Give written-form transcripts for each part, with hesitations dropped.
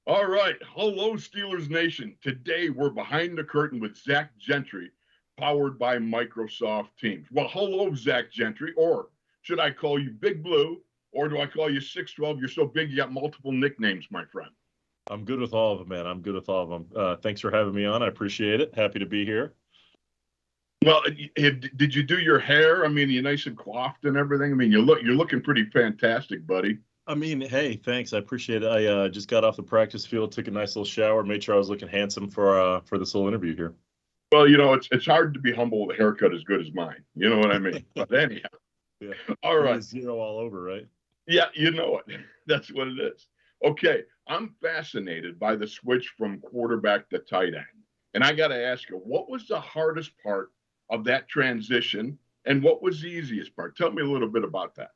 All right. Hello, Steelers Nation. Today we're behind the curtain with Zach Gentry, powered by Microsoft Teams. Well, hello, Zach Gentry. Or should I call you Big Blue? Or do I call you 6'12"? You're so big you got multiple nicknames, my friend. I'm good with all of them, man. I'm good with all of them. Thanks for having me on. I appreciate it. Happy to be here. Well, did you do your hair? I mean, you're nice and coiffed and everything. I mean, you're looking pretty fantastic, buddy. I mean, hey, thanks. I appreciate it. I just got off the practice field, took a nice little shower, made sure I was looking handsome for this little interview here. Well, it's hard to be humble with a haircut as good as mine. You know what I mean? But anyhow, Yeah. all right. Zero all over, right? Yeah, you know it. That's what it is. Okay, I'm fascinated by the switch from quarterback to tight end. And I got to ask you, what was the hardest part of that transition and what was the easiest part? Tell me a little bit about that.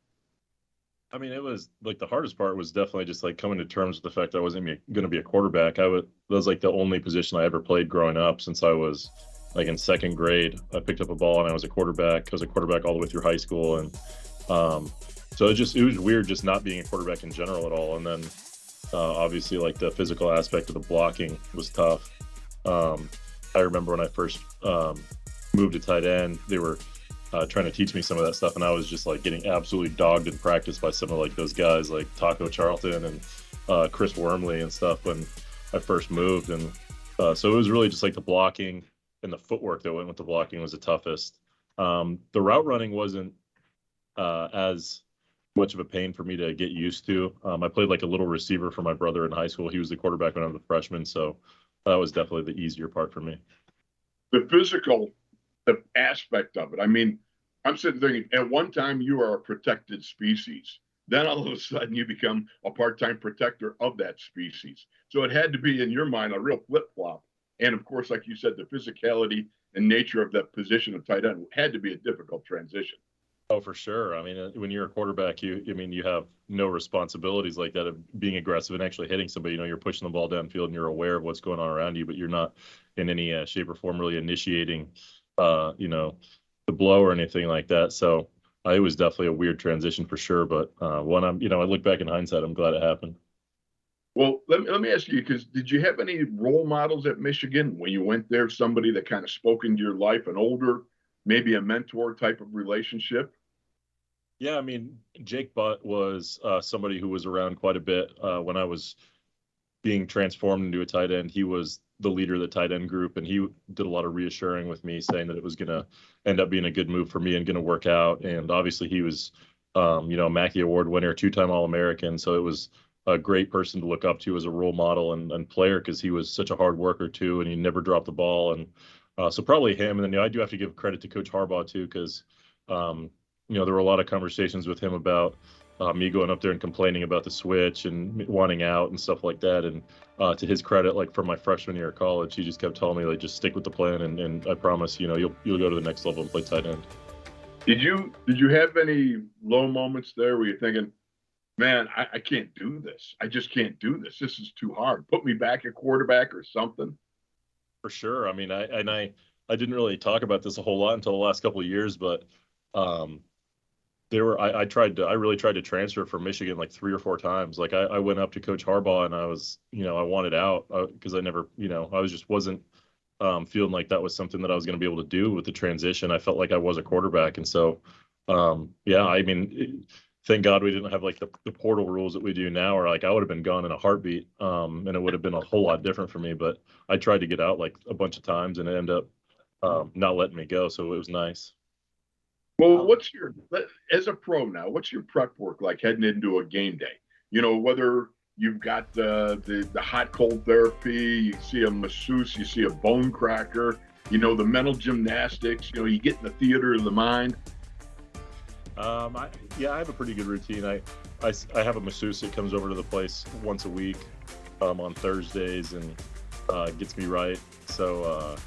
I mean, it was like the hardest part was definitely just like coming to terms with the fact that I wasn't going to be a quarterback. That was like the only position I ever played growing up since I was like in second grade. I picked up a ball and I was a quarterback. I was a quarterback all the way through high school. And so it was weird just not being a quarterback in general at all. And then obviously like the physical aspect of the blocking was tough. I remember when I first moved to tight end, they were trying to teach me some of that stuff, and I was just like getting absolutely dogged in practice by some of like those guys like Taco Charlton and Chris Wormley and stuff when I first moved. And so it was really just like the blocking and the footwork that went with the blocking was the toughest. The route running wasn't as much of a pain for me to get used to. I played like a little receiver for my brother in high school. He was the quarterback when I was a freshman, so that was definitely the easier part for me. The physical the aspect of it. I mean, I'm sitting thinking, at one time you are a protected species. Then all of a sudden you become a part-time protector of that species. So it had to be, in your mind, a real flip-flop. And of course, like you said, the physicality and nature of that position of tight end had to be a difficult transition. Oh, for sure. I mean, when you're a quarterback, you have no responsibilities like that of being aggressive and actually hitting somebody. You're pushing the ball downfield and you're aware of what's going on around you, but you're not in any shape or form really initiating, the blow or anything like that. So it was definitely a weird transition for sure. But when I look back in hindsight, I'm glad it happened. Well, let me ask you, because did you have any role models at Michigan when you went there? Somebody that kind of spoke into your life, an older, maybe a mentor type of relationship? Yeah, I mean, Jake Butt was somebody who was around quite a bit when I was being transformed into a tight end. He was the leader of the tight end group, and he did a lot of reassuring with me, saying that it was going to end up being a good move for me and going to work out. And obviously he was, a Mackey Award winner, two-time All-American. So it was a great person to look up to as a role model and player, because he was such a hard worker too, and he never dropped the ball. And so probably him. And then I do have to give credit to Coach Harbaugh too, because there were a lot of conversations with him about me going up there and complaining about the switch and wanting out and stuff like that. And to his credit, like from my freshman year of college, he just kept telling me, like, just stick with the plan, and I promise, you'll go to the next level and play tight end. Did you have any low moments there where you're thinking, man, I can't do this. I just can't do this. This is too hard. Put me back at quarterback or something. For sure. I mean, I didn't really talk about this a whole lot until the last couple of years, but I really tried to transfer from Michigan like 3 or 4 times. Like I went up to Coach Harbaugh and I was, I wanted out because I never, I wasn't feeling like that was something that I was going to be able to do with the transition. I felt like I was a quarterback. And so, I mean, thank God we didn't have like the portal rules that we do now, or like I would have been gone in a heartbeat. And it would have been a whole lot different for me, but I tried to get out like a bunch of times and it ended up not letting me go. So it was nice. Well, as a pro now, what's your prep work like heading into a game day? Whether you've got the hot cold therapy, you see a masseuse, you see a bone cracker, the mental gymnastics, you get in the theater of the mind. I have a pretty good routine. I have a masseuse that comes over to the place once a week on Thursdays and gets me right. So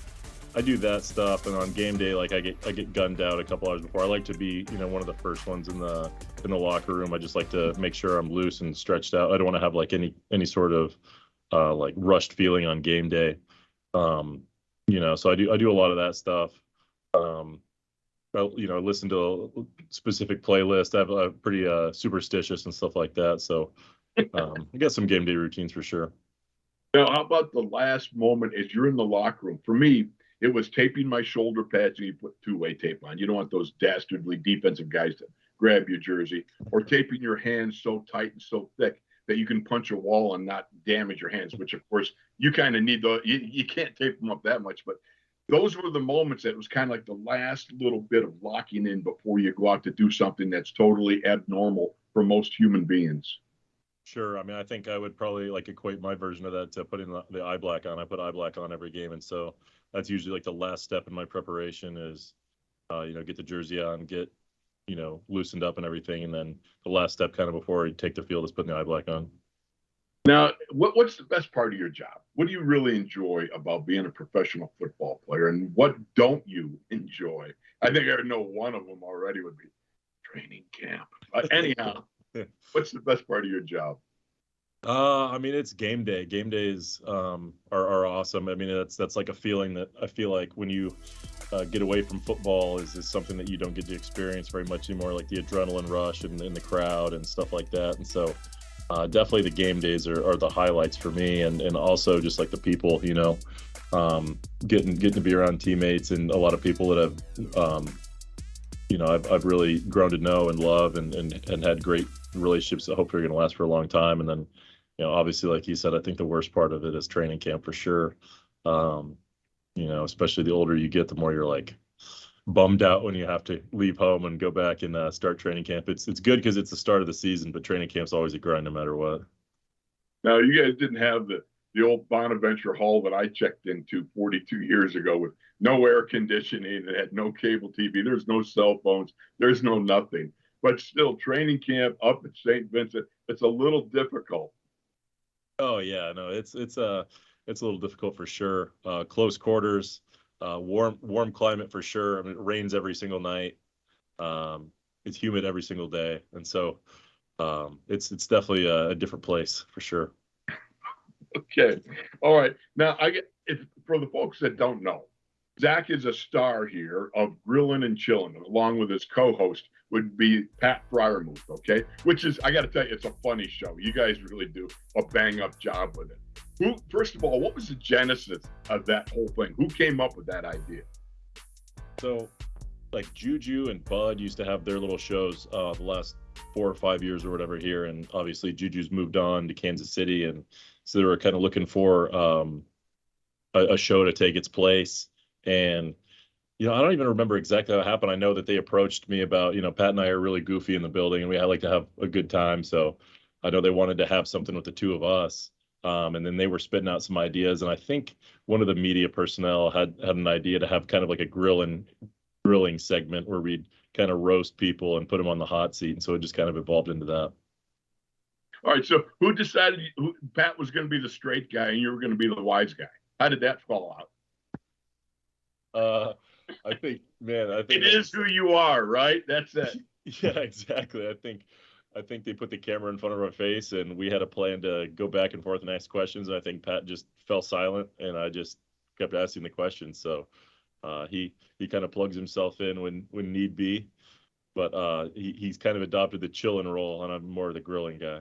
I do that stuff, and on game day, like I get gunned out a couple hours before. I like to be, one of the first ones in the locker room. I just like to make sure I'm loose and stretched out. I don't want to have like any sort of like rushed feeling on game day. So I do a lot of that stuff. I listen to a specific playlist. I have a pretty superstitious and stuff like that. So I got some game day routines for sure. Now, how about the last moment as you're in the locker room? For me, it was taping my shoulder pads and you put two-way tape on. You don't want those dastardly defensive guys to grab your jersey, or taping your hands so tight and so thick that you can punch a wall and not damage your hands, which of course you kind of need. You can't tape them up that much, but those were the moments that was kind of like the last little bit of locking in before you go out to do something that's totally abnormal for most human beings. Sure. I mean, I think I would probably like equate my version of that to putting the eye black on. I put eye black on every game, and so that's usually like the last step in my preparation is, get the jersey on, get, loosened up and everything, and then the last step kind of before you take the field is putting the eye black on. Now, what's the best part of your job? What do you really enjoy about being a professional football player, and what don't you enjoy? I think I know one of them already would be training camp. But anyhow, what's the best part of your job? I mean, it's game day. Game days are awesome. I mean, that's like a feeling that I feel like when you get away from football is something that you don't get to experience very much anymore, like the adrenaline rush and the crowd and stuff like that. And so definitely the game days are the highlights for me, and also just like the people, getting to be around teammates and a lot of people that I've really grown to know and love and had great relationships that hopefully are going to last for a long time. And then, obviously, like you said, I think the worst part of it is training camp for sure. Especially the older you get, the more you're like bummed out when you have to leave home and go back and start training camp. It's good because it's the start of the season, but training camp's always a grind no matter what. Now, you guys didn't have the old Bonaventure Hall that I checked into 42 years ago with no air conditioning. It had no cable TV. There's no cell phones. There's no nothing. But still, training camp up at St. Vincent, it's a little difficult. Oh yeah, no, it's a little difficult for sure. Close quarters, warm climate for sure. I mean, it rains every single night. It's humid every single day, and so it's definitely a different place for sure. Okay, all right. Now, for the folks that don't know, Zach is a star here of Grillin' and Chillin', along with his co-host would be Pat Fryermuth, okay? Which is, I got to tell you, it's a funny show. You guys really do a bang-up job with it. First of all, what was the genesis of that whole thing? Who came up with that idea? So, like Juju and Bud used to have their little shows the last 4 or 5 years or whatever here, and obviously Juju's moved on to Kansas City, and so they were kind of looking for a show to take its place. And I don't even remember exactly how it happened. I know that they approached me about, Pat and I are really goofy in the building and we like to have a good time. So I know they wanted to have something with the two of us. And then they were spitting out some ideas. And I think one of the media personnel had an idea to have kind of like a grilling segment where we'd kind of roast people and put them on the hot seat. And so it just kind of evolved into that. All right. So who decided Pat was going to be the straight guy and you were going to be the wise guy? How did that fall out? I think it is who you are, right? That's it. Yeah, exactly. I think they put the camera in front of our face and we had a plan to go back and forth and ask questions. And I think Pat just fell silent and I just kept asking the questions. So he kind of plugs himself in when need be, but he's kind of adopted the chillin' role and I'm more of the grilling guy.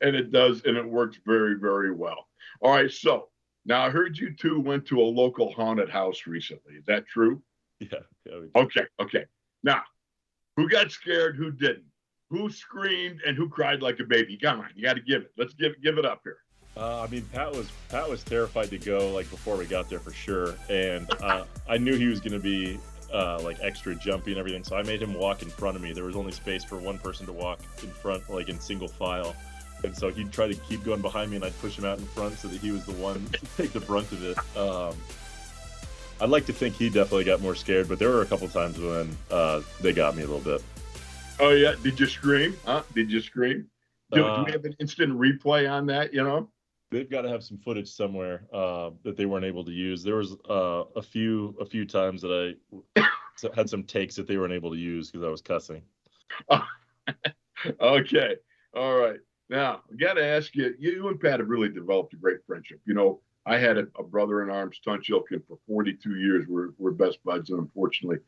And it works very, very well. All right, so now I heard you two went to a local haunted house recently. Is that true? Yeah. Okay. Now, who got scared? Who didn't? Who screamed and who cried like a baby? Come on, you got to give it. Let's give it up here. I mean, Pat was terrified to go like before we got there for sure, and I knew he was going to be like extra jumpy and everything, so I made him walk in front of me. There was only space for one person to walk in front, like in single file. And so he'd try to keep going behind me and I'd push him out in front so that he was the one to take the brunt of it. I'd like to think he definitely got more scared, but there were a couple times when they got me a little bit. Oh, yeah? Did you scream? Did you scream? Do we have an instant replay on that, They've got to have some footage somewhere that they weren't able to use. There was a few times that I had some takes that they weren't able to use because I was cussing. Okay. All right. Now, I got to ask you, you and Pat have really developed a great friendship. I had a brother in arms, Tunch Ilkin, for 42 years. We're best buds, and unfortunately,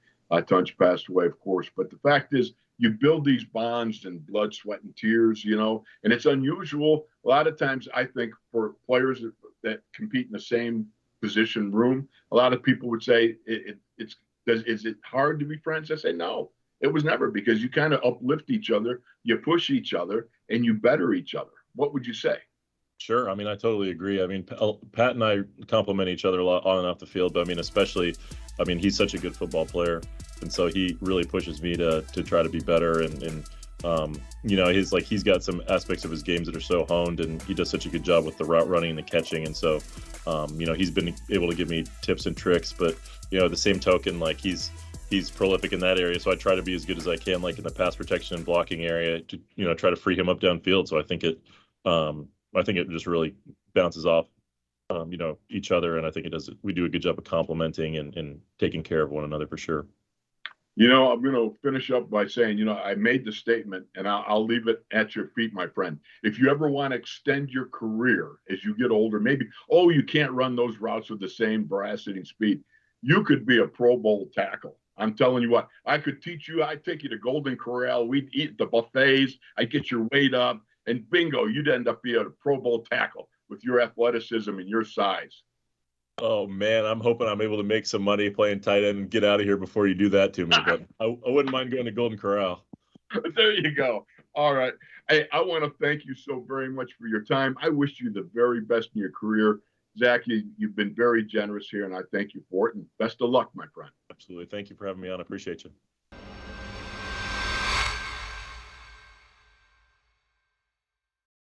Tunch passed away, of course. But the fact is, you build these bonds in blood, sweat, and tears, and it's unusual. A lot of times, I think, for players that compete in the same position room, a lot of people would say is it hard to be friends? I say no, it was never, because you kind of uplift each other, you push each other, and you better each other. What would you say? Sure. I mean, I totally agree. I mean, Pat and I complement each other a lot on and off the field, but I mean, especially, I mean, he's such a good football player, and so he really pushes me to try to be better. And he's got some aspects of his games that are so honed, and he does such a good job with the route running and the catching. And so, he's been able to give me tips and tricks. But at the same token, like he's prolific in that area, so I try to be as good as I can, like in the pass protection and blocking area, to try to free him up downfield. So I think it just really bounces off, each other, and I think we do a good job of complimenting and taking care of one another for sure. I'm going to finish up by saying, I made the statement, and I'll leave it at your feet, my friend. If you ever want to extend your career as you get older, maybe, you can't run those routes with the same veracity and speed. You could be a Pro Bowl tackle. I'm telling you what, I could teach you. I'd take you to Golden Corral. We'd eat at the buffets. I'd get your weight up, and bingo, you'd end up being a Pro Bowl tackle with your athleticism and your size. Oh man, I'm hoping I'm able to make some money playing tight end and get out of here before you do that to me. But I wouldn't mind going to Golden Corral. There you go. All right. Hey, I want to thank you so very much for your time. I wish you the very best in your career. Zach, you've been very generous here, and I thank you for it. And best of luck, my friend. Absolutely. Thank you for having me on. I appreciate you.